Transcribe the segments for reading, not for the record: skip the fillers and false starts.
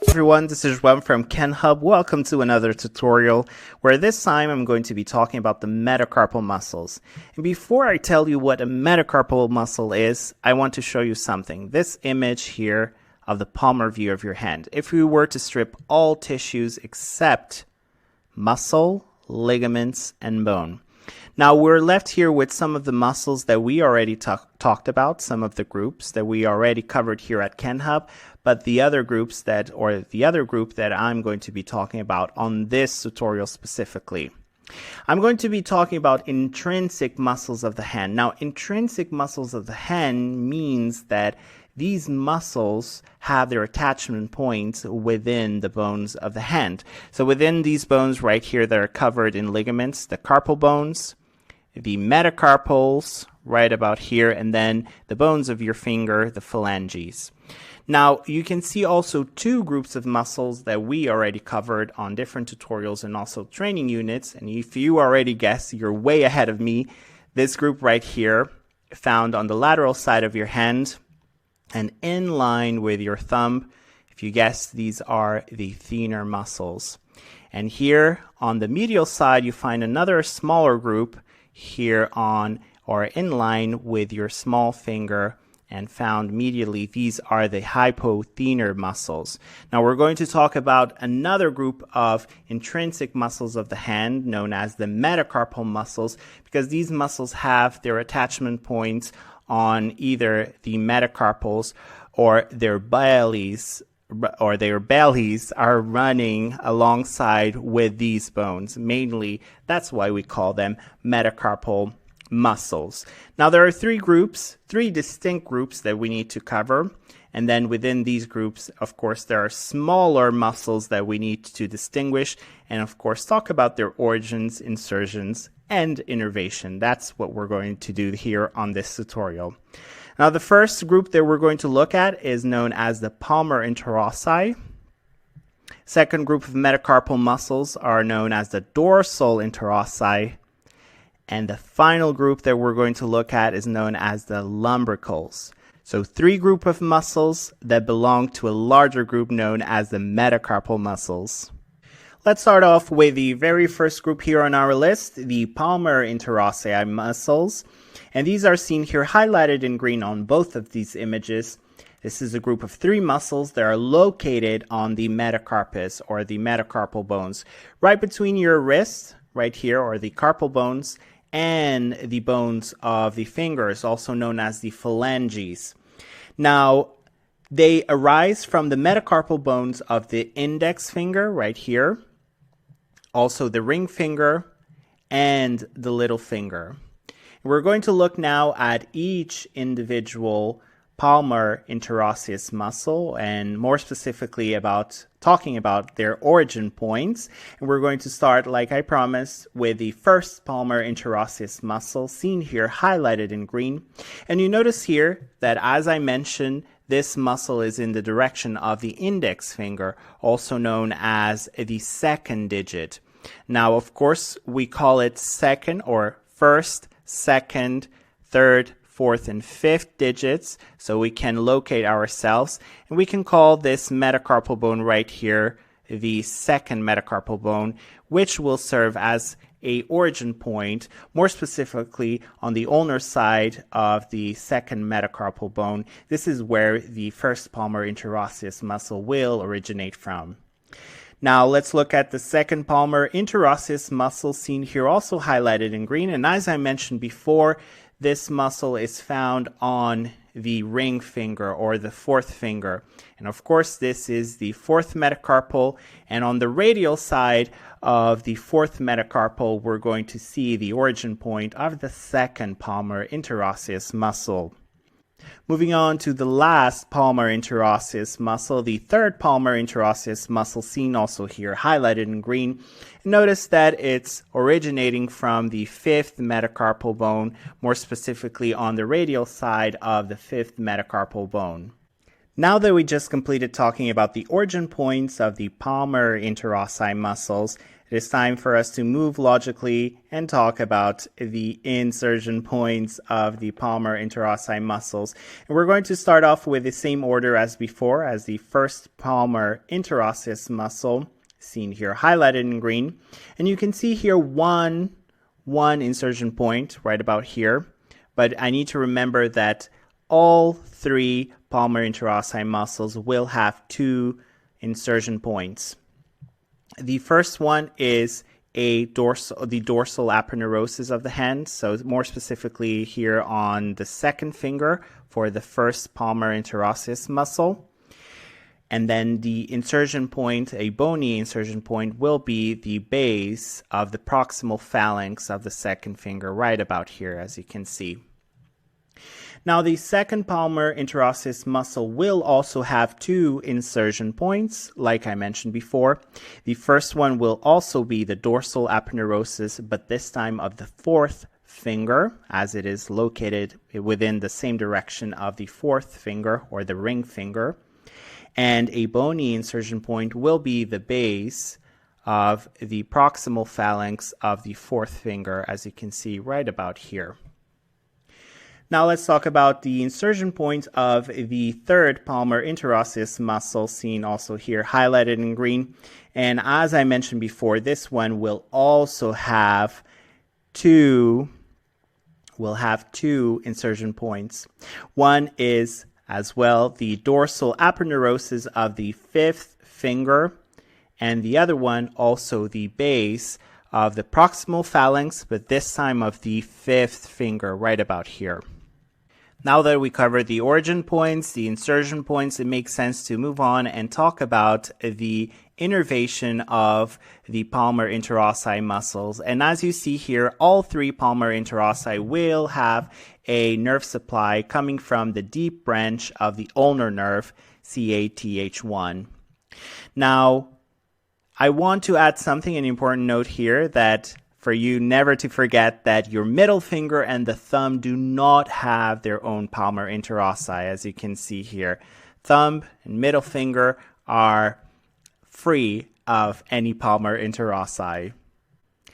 Everyone, this is Juan from KenHub. Welcome to another tutorial where this time I'm going to be talking about the metacarpal muscles. And before I tell you what a metacarpal muscle is, I want to show you something. This image here of the palmar view of your hand. If we were to strip all tissues except muscle, ligaments, and bone. Now we're left here with some of the muscles that we already talked about, some of the groups that we already covered here at KenHub, but the other groups the other group that I'm going to be talking about on this tutorial specifically. I'm going to be talking about intrinsic muscles of the hand. Now, intrinsic muscles of the hand means that these muscles have their attachment points within the bones of the hand. So within these bones right here that are covered in ligaments, the carpal bones, the metacarpals right about here, and then the bones of your finger, the phalanges. Now, you can see also two groups of muscles that we already covered on different tutorials and also training units. And if you already guessed, you're way ahead of me. This group right here, found on the lateral side of your hand and in line with your thumb. If you guessed, these are the thenar muscles. And here on the medial side, you find another smaller group here on or in line with your small finger, and found medially, these are the hypothenar muscles. Now we're going to talk about another group of intrinsic muscles of the hand known as the metacarpal muscles, because these muscles have their attachment points on either the metacarpals or their bellies are running alongside with these bones. Mainly, that's why we call them metacarpal muscles. Now there are three distinct groups that we need to cover. And then within these groups, of course, there are smaller muscles that we need to distinguish and of course talk about their origins, insertions, and innervation. That's what we're going to do here on this tutorial. Now the first group that we're going to look at is known as the palmar interossei. Second group of metacarpal muscles are known as the dorsal interossei. And the final group that we're going to look at is known as the lumbricals. So three groups of muscles that belong to a larger group known as the metacarpal muscles. Let's start off with the very first group here on our list, the palmar interossei muscles. And these are seen here highlighted in green on both of these images. This is a group of three muscles that are located on the metacarpus or the metacarpal bones, right between your wrists, right here, or the carpal bones, and the bones of the fingers, also known as the phalanges. Now, they arise from the metacarpal bones of the index finger right here, also the ring finger, and the little finger. We're going to look now at each individual palmar interosseous muscle, and more specifically talking about their origin points. And we're going to start, like I promised, with the first palmar interosseous muscle, seen here highlighted in green. And you notice here that, as I mentioned, this muscle is in the direction of the index finger, also known as the second digit. Now, of course, we call it second or first, second, third, fourth, and fifth digits, so we can locate ourselves, and we can call this metacarpal bone right here the second metacarpal bone, which will serve as a origin point, more specifically on the ulnar side of the second metacarpal bone. This is where the first palmar interosseous muscle will originate from. Now let's look at the second palmar interosseous muscle, seen here also highlighted in green, and as I mentioned before, this muscle is found on the ring finger or the fourth finger. And of course, this is the fourth metacarpal. And on the radial side of the fourth metacarpal, we're going to see the origin point of the second palmar interosseous muscle. Moving on to the last palmar interosseous muscle, the third palmar interosseous muscle, seen also here highlighted in green. Notice that it's originating from the fifth metacarpal bone, more specifically on the radial side of the fifth metacarpal bone. Now that we just completed talking about the origin points of the palmar interossei muscles, it is time for us to move logically and talk about the insertion points of the palmar interossei muscles. And we're going to start off with the same order as before, as the first palmar interosseous muscle, seen here highlighted in green. And you can see here one insertion point right about here. But I need to remember that all three palmar interossei muscles will have two insertion points. The first one is the dorsal aponeurosis of the hand, so more specifically here on the second finger for the first palmar interosseous muscle. And then the insertion point, a bony insertion point, will be the base of the proximal phalanx of the second finger right about here, as you can see. Now, the second palmar interosseous muscle will also have two insertion points, like I mentioned before. The first one will also be the dorsal aponeurosis, but this time of the fourth finger, as it is located within the same direction of the fourth finger, or the ring finger. And a bony insertion point will be the base of the proximal phalanx of the fourth finger, as you can see right about here. Now let's talk about the insertion point of the third palmar interosseous muscle, seen also here highlighted in green. And as I mentioned before, this one will also have two insertion points. One is as well the dorsal aponeurosis of the fifth finger, and the other one also the base of the proximal phalanx, but this time of the fifth finger right about here. Now that we covered the origin points, the insertion points, it makes sense to move on and talk about the innervation of the palmar interossei muscles. And as you see here, all three palmar interossei will have a nerve supply coming from the deep branch of the ulnar nerve, CATH1. Now, I want to add something, an important note here, that for you never to forget that your middle finger and the thumb do not have their own palmar interossei, as you can see here. Thumb and middle finger are free of any palmar interossei.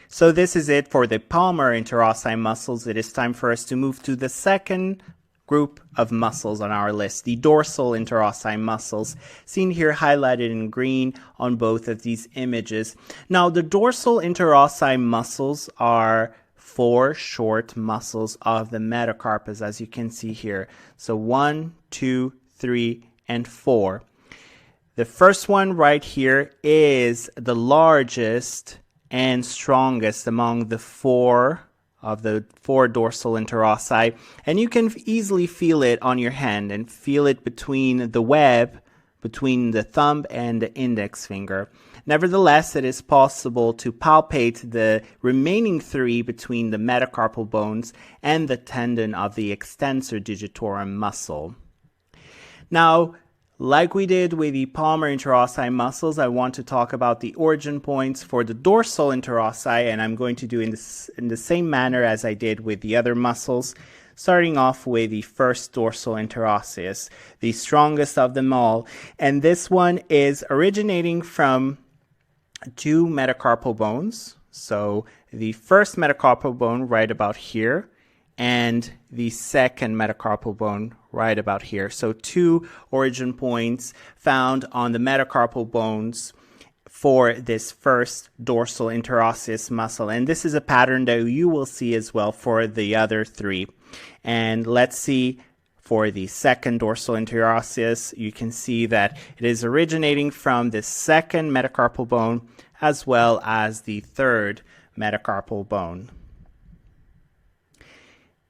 So this is it for the palmar interossei muscles. It is time for us to move to the second group of muscles on our list, the dorsal interossei muscles, seen here highlighted in green on both of these images. Now, the dorsal interossei muscles are four short muscles of the metacarpus, as you can see here. So 1, 2, 3, and 4. The first one right here is the largest and strongest among the four dorsal interossei, and you can easily feel it on your hand and feel it between the web, between the thumb and the index finger. Nevertheless, it is possible to palpate the remaining three between the metacarpal bones and the tendon of the extensor digitorum muscle. Now, like we did with the palmar interossei muscles, I want to talk about the origin points for the dorsal interossei, and I'm going to do in the same manner as I did with the other muscles, starting off with the first dorsal interosseous, the strongest of them all. And this one is originating from two metacarpal bones. So the first metacarpal bone right about here, and the second metacarpal bone right about here. So two origin points found on the metacarpal bones for this first dorsal interosseous muscle. And this is a pattern that you will see as well for the other three. And let's see for the second dorsal interosseous, you can see that it is originating from the second metacarpal bone as well as the third metacarpal bone.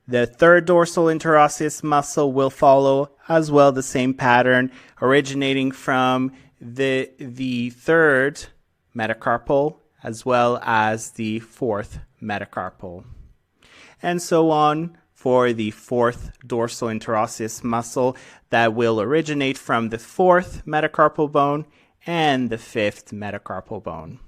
The third dorsal interosseous muscle will follow as well the same pattern, originating from the third metacarpal as well as the fourth metacarpal. And so on for the fourth dorsal interosseous muscle that will originate from the fourth metacarpal bone and the fifth metacarpal bone.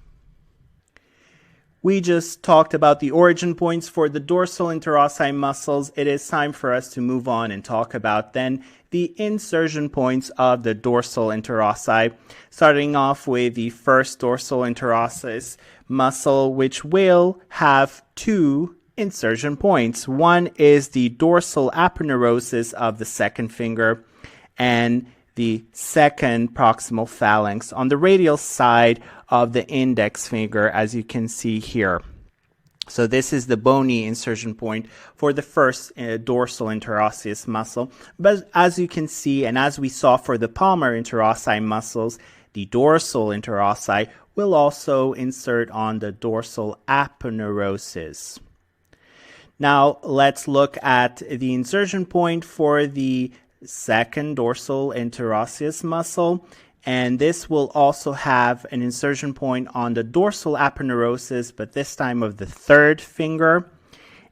We just talked about the origin points for the dorsal interossei muscles. It is time for us to move on and talk about then the insertion points of the dorsal interossei, starting off with the first dorsal interosseous muscle, which will have two insertion points. One is the dorsal aponeurosis of the second finger, and the second proximal phalanx on the radial side of the index finger, as you can see here. So this is the bony insertion point for the first dorsal interosseous muscle. But as you can see, and as we saw for the palmar interossei muscles, the dorsal interossei will also insert on the dorsal aponeurosis. Now let's look at the insertion point for the second dorsal interosseous muscle, and this will also have an insertion point on the dorsal aponeurosis, but this time of the third finger,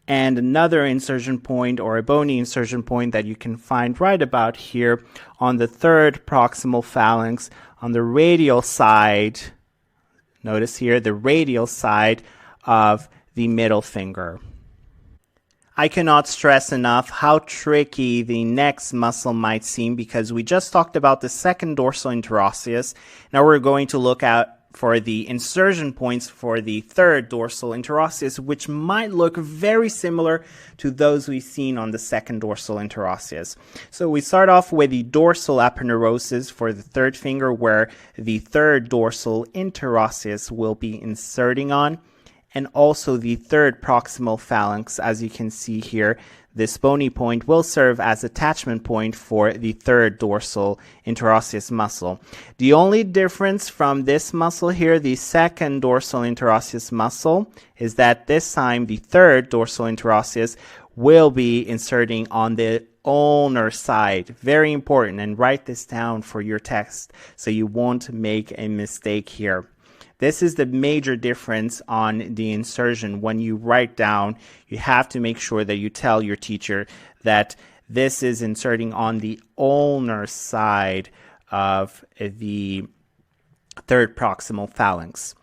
and another insertion point or a bony insertion point that you can find right about here on the third proximal phalanx on the radial side. Notice here the radial side of the middle finger. I cannot stress enough how tricky the next muscle might seem, because we just talked about the second dorsal interosseous. Now we're going to look at for the insertion points for the third dorsal interosseous, which might look very similar to those we've seen on the second dorsal interosseous. So we start off with the dorsal aponeurosis for the third finger, where the third dorsal interosseous will be inserting on, and also the third proximal phalanx. As you can see here, this bony point will serve as attachment point for the third dorsal interosseous muscle. The only difference from this muscle here, the second dorsal interosseous muscle, is that this time the third dorsal interosseous will be inserting on the ulnar side. Very important, and write this down for your text so you won't make a mistake here. This is the major difference on the insertion. When you write down, you have to make sure that you tell your teacher that this is inserting on the ulnar side of the third proximal phalanx.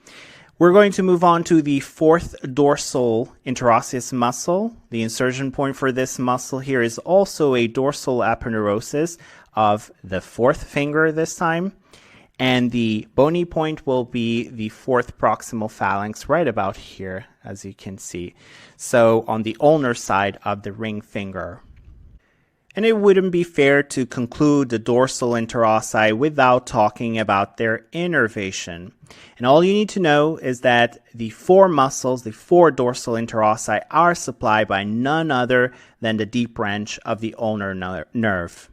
We're going to move on to the fourth dorsal interosseous muscle. The insertion point for this muscle here is also a dorsal aponeurosis of the fourth finger this time. And the bony point will be the fourth proximal phalanx right about here, as you can see. So on the ulnar side of the ring finger. And it wouldn't be fair to conclude the dorsal interossei without talking about their innervation. And all you need to know is that the four muscles, the four dorsal interossi, are supplied by none other than the deep branch of the ulnar nerve.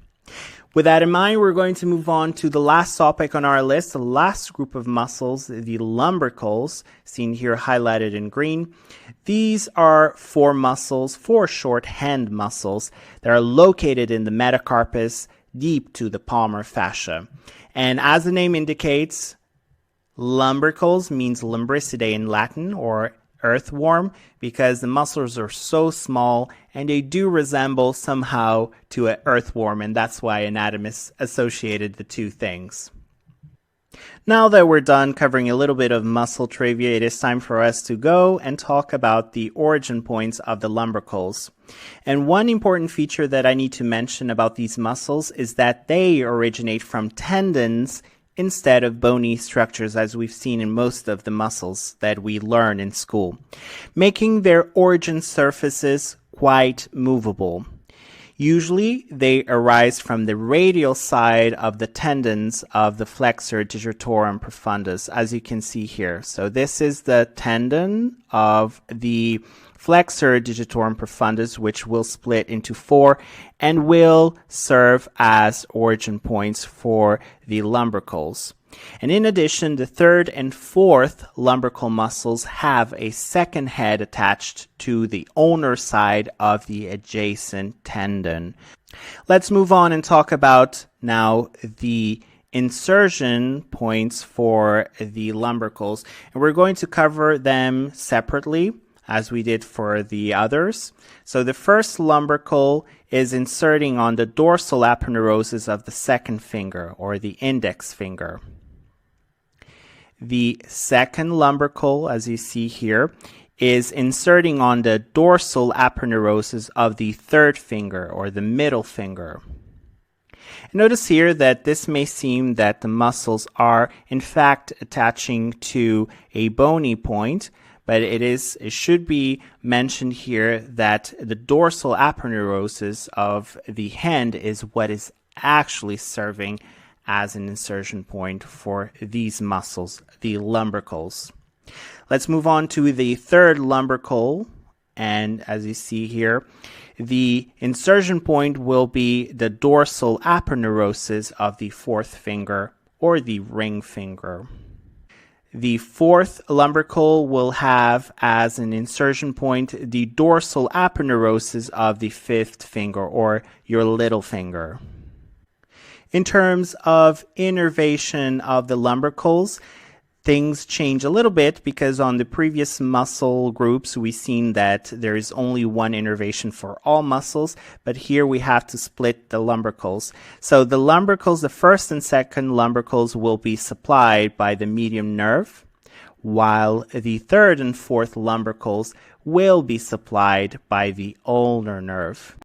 With that in mind, we're going to move on to the last topic on our list, the last group of muscles, the lumbricals, seen here highlighted in green. These are four muscles, four short hand muscles that are located in the metacarpus deep to the palmar fascia. And as the name indicates, lumbricals means lumbricidae in Latin, or earthworm, because the muscles are so small and they do resemble somehow to an earthworm, and that's why anatomists associated the two things. Now that we're done covering a little bit of muscle trivia, it is time for us to go and talk about the origin points of the lumbricals. And one important feature that I need to mention about these muscles is that they originate from tendons instead of bony structures, as we've seen in most of the muscles that we learn in school, making their origin surfaces quite movable. Usually, they arise from the radial side of the tendons of the flexor digitorum profundus, as you can see here. So this is the tendon of the flexor digitorum profundus, which will split into four and will serve as origin points for the lumbricals. And in addition, the third and fourth lumbrical muscles have a second head attached to the ulnar side of the adjacent tendon. Let's move on and talk about now the insertion points for the lumbricals. And we're going to cover them separately, as we did for the others. So the first lumbrical is inserting on the dorsal aponeurosis of the second finger, or the index finger. The second lumbrical, as you see here, is inserting on the dorsal aponeurosis of the third finger or the middle finger. Notice here that this may seem that the muscles are in fact attaching to a bony point, but it should be mentioned here that the dorsal aponeurosis of the hand is what is actually serving as an insertion point for these muscles, the lumbricals. Let's move on to the third lumbrical, and as you see here, the insertion point will be the dorsal aponeurosis of the fourth finger or the ring finger. The fourth lumbrical will have as an insertion point the dorsal aponeurosis of the fifth finger or your little finger. In terms of innervation of the lumbricals, things change a little bit because on the previous muscle groups we've seen that there is only one innervation for all muscles, but here we have to split the lumbricals. So the lumbricals, the first and second lumbricals, will be supplied by the medium nerve, while the third and fourth lumbricals will be supplied by the ulnar nerve.